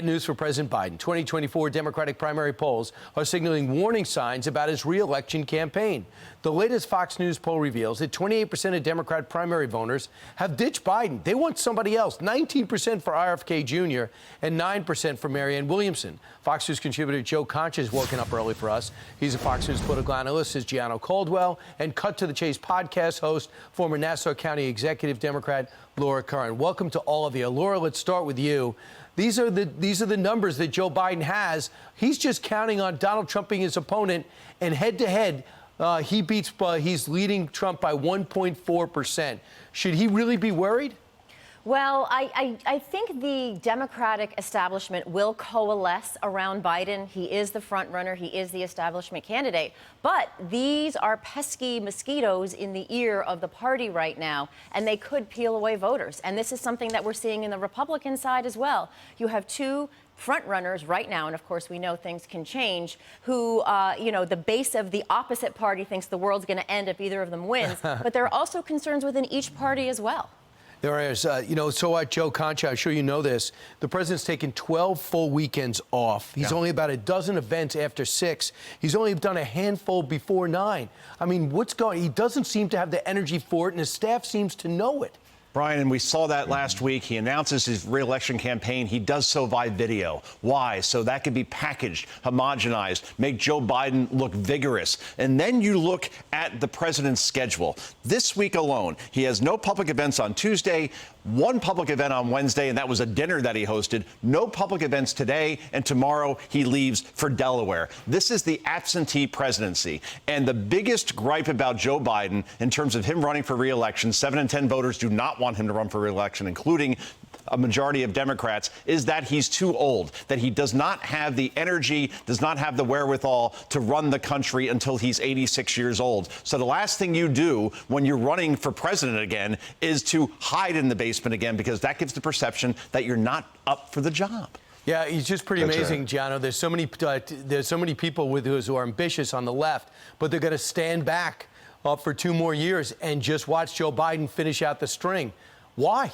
Bad news for President Biden. 2024 Democratic primary polls are signaling warning signs about his re-election campaign. The latest Fox News poll reveals that 28% of Democrat primary voters have ditched Biden. They want somebody else. 19% for RFK Jr. and 9% for Marianne Williamson. Fox News contributor Joe Concha has woken up early for us. He's a Fox News political analyst, is Gianno Caldwell, and Cut to the Chase podcast host, former Nassau County Executive Democrat Laura Curran. Welcome to all of you. Laura, let's start with you. These are the numbers that Joe Biden has. He's just counting on Donald Trump being his opponent, and head-to-head, he's leading Trump by 1.4%. Should he really be worried? Well, I think the Democratic establishment will coalesce around Biden. He is the front runner. He is the establishment candidate. But these are pesky mosquitoes in the ear of the party right now, and they could peel away voters. And this is something that we're seeing in the Republican side as well. You have two front runners right now, and of course we know things can change, who, the base of the opposite party thinks the world's going to end if either of them wins. But there are also concerns within each party as well. There is. Joe Concha, I'm sure you know this. The president's taken 12 full weekends off. He's only about a dozen events after 6. He's only done a handful before 9. I mean, he doesn't seem to have the energy for it, and his staff seems to know it. Brian, and we saw that last week. He announces his re-election campaign. He does so via video. Why? So that could be packaged, homogenized, make Joe Biden look vigorous. And then you look at the president's schedule. This week alone, he has no public events on Tuesday, one public event on Wednesday, and that was a dinner that he hosted. No public events today, and tomorrow he leaves for Delaware. This is the absentee presidency. And the biggest gripe about Joe Biden in terms of him running for re-election, 7 in 10 voters do not want him to run for re-election, including a majority of Democrats, is that he's too old, that he does not have the energy, does not have the wherewithal to run the country until he's 86 years old. So the last thing you do when you're running for president again is to hide in the basement again, because that gives the perception that you're not up for the job. Yeah, he's just pretty amazing, Gianno. There's so many people who are ambitious on the left, but they're going to stand back for 2 more years and just watch Joe Biden finish out the string. Why?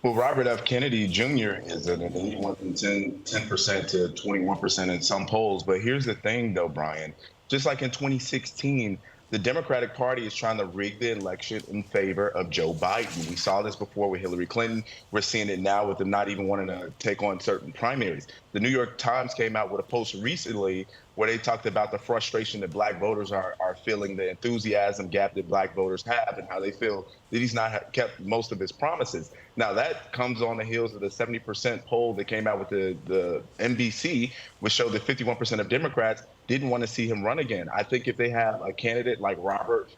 Well, Robert F. Kennedy Jr. is at an 10% to 21% in some polls. But here's the thing, though, Brian. Just like in 2016, the Democratic Party is trying to rig the election in favor of Joe Biden. We saw this before with Hillary Clinton. We're seeing it now with them not even wanting to take on certain primaries. The New York Times came out with a post recently where they talked about the frustration that black voters are feeling, the enthusiasm gap that black voters have, and how they feel that he's not kept most of his promises. Now, that comes on the heels of the 70% poll that came out with the NBC, which showed that 51% of Democrats didn't want to see him run again. I think if they have a candidate like Robert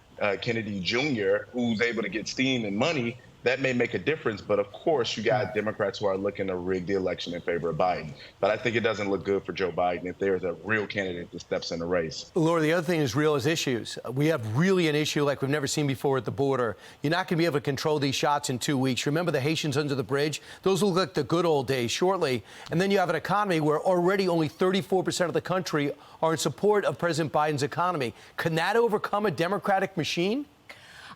Kennedy Jr., who's able to get steam and money, that may make a difference. But of course, you got Democrats who are looking to rig the election in favor of Biden. But I think it doesn't look good for Joe Biden if there's a real candidate that steps in the race. Laura, the other thing is real is issues. We have really an issue like we've never seen before at the border. You're not going to be able to control these shots in 2 weeks. Remember the Haitians under the bridge? Those will look like the good old days shortly. And then you have an economy where already only 34% of the country are in support of President Biden's economy. Can that overcome a Democratic machine?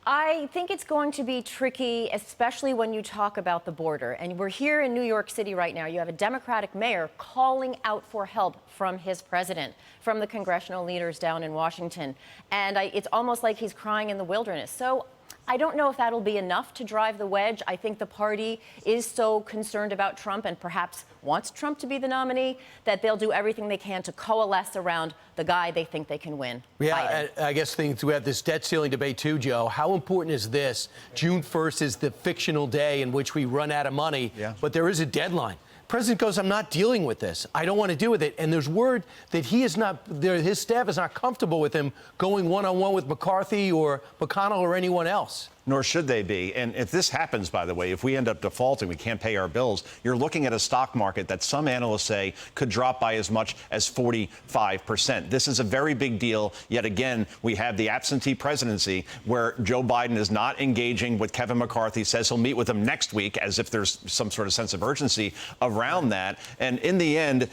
I think it's going to be tricky, especially when you talk about the border. And we're here in New York City right now. You have a Democratic mayor calling out for help from his president, from the congressional leaders down in Washington. And it's almost like he's crying in the wilderness. So I don't know if that'll be enough to drive the wedge. I think the party is so concerned about Trump and perhaps wants Trump to be the nominee that they'll do everything they can to coalesce around the guy they think they can win. Yeah, I guess we have this debt ceiling debate too, Joe. How important is this? June 1st is the fictional day in which we run out of money, but there is a deadline. President goes, I'm not dealing with this. I don't want to deal with it. And there's word that his staff is not comfortable with him going one-on-one with McCarthy or McConnell or anyone else. Nor should they be. And if this happens, by the way, if we end up defaulting, we can't pay our bills, you're looking at a stock market that some analysts say could drop by as much as 45%. This is a very big deal. Yet again, we have the absentee presidency where Joe Biden is not engaging with Kevin McCarthy, says he'll meet with him next week as if there's some sort of sense of urgency around that. And in the end,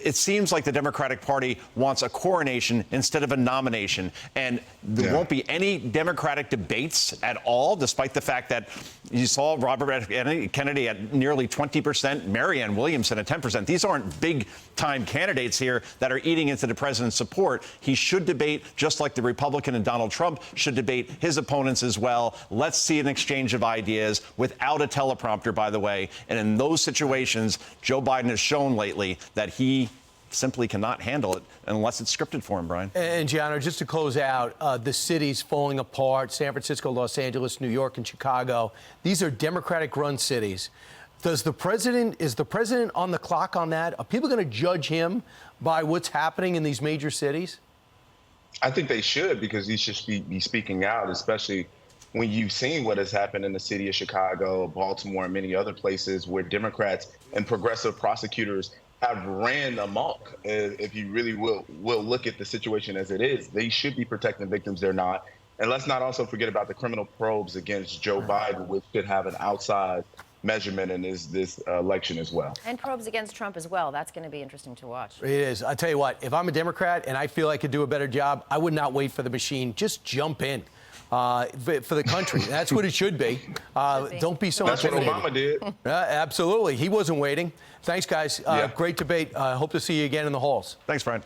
it seems like the Democratic Party wants a coronation instead of a nomination. And there won't be any Democratic debates at all, despite the fact that you saw Robert F. Kennedy at nearly 20%, Marianne Williamson at 10%. These aren't big-time candidates here that are eating into the president's support. He should debate, just like the Republican and Donald Trump should debate his opponents as well. Let's see an exchange of ideas without a teleprompter, by the way. And in those situations, Joe Biden has shown lately that he simply cannot handle it unless it's scripted for him, Brian. And Gianno, just to close out, the cities falling apart, San Francisco, Los Angeles, New York, and Chicago. These are Democratic-run cities. Is the president on the clock on that? Are people going to judge him by what's happening in these major cities? I think they should, because he should be speaking out, especially when you've seen what has happened in the city of Chicago, Baltimore, and many other places where Democrats and progressive prosecutors have ran amok. If you really will look at the situation as it is, they should be protecting victims. They're not. And let's not also forget about the criminal probes against Joe Biden, which could have an outsized measurement in this election as well. And probes against Trump as well. That's going to be interesting to watch. It is. I tell you what, if I'm a Democrat and I feel I could do a better job, I would not wait for the machine. Just jump in. For the country. That's what it should be. Don't be so That's what intimidated. Obama did. Absolutely. He wasn't waiting. Thanks, guys. Great debate. Hope to see you again in the halls. Thanks, Brian.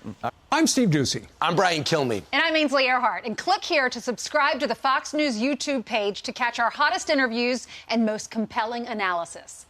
I'm Steve Ducey. I'm Brian Kilmeade. And I'm Ainsley Earhart. And click here to subscribe to the Fox News YouTube page to catch our hottest interviews and most compelling analysis.